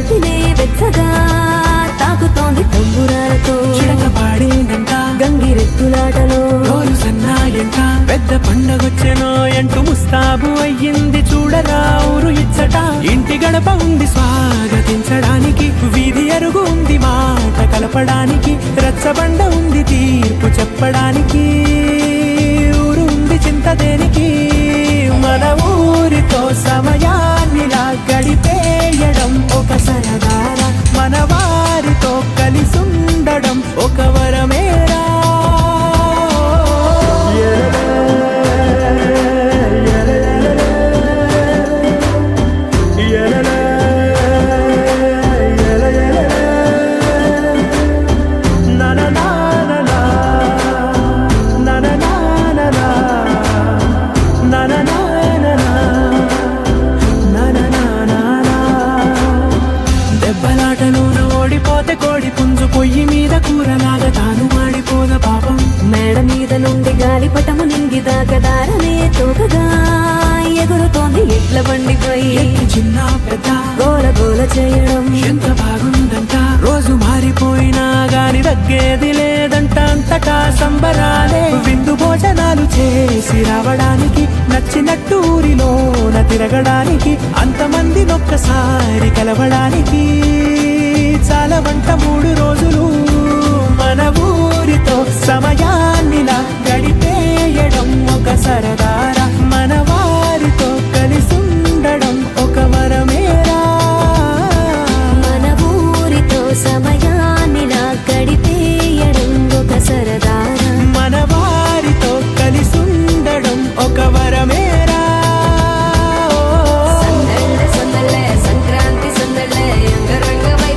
మతినే వెచ్చగా తాకుతోంది తంబురాలతో చిడక పాడేందంట గంగిరెద్దులాటలో రోజు సన్నాయంట పెద్ద పండగొచ్చెనో ఎంటూ ముస్తాబు అయ్యింది చూడరా ఊరు ఇచ్చట ఇంటి గడప ఉంది స్వాగతించడానికి వీధి అరుగు ఉంది మాట కలపడానికి రచ్చబండ ఉంది తీర్పు చెప్పడానికి ఊరు ఉంది చింత దేనికి మన ఊరితో సమయాన్నిలా గడిపేయడం ఒక సరదారా మన వారితో కలిసుండడం ఒక వరమేరా దెబ్బలాటలోన ఓడిపోతే కోడి పుంజు పొయ్యి మీద కూరలాగా తాను మాడిపోద పాపం మేడ మీద నుండి గాలిపటము నింగిదాకా దారనే తోకగా ఎగురుతోంది ఎడ్ల బండిపై చిన్న పెద్ద గోల గోల చేయడం ఎంత బాగుందంట రోజు మారిపోయినా గాని తగ్గేది లేదంట అంతటా సంబరాలే విందు భోజనాలు చేసి రావడానికి నచ్చినట్టు ఊరిలోన తిరగడానికి అంతమంది ఒక్కసారి కలవడానికి చాలా వంట 3 రోజులు మన ఊరితో సమయాన్నిలా గడిపేయడం ఒక సరదా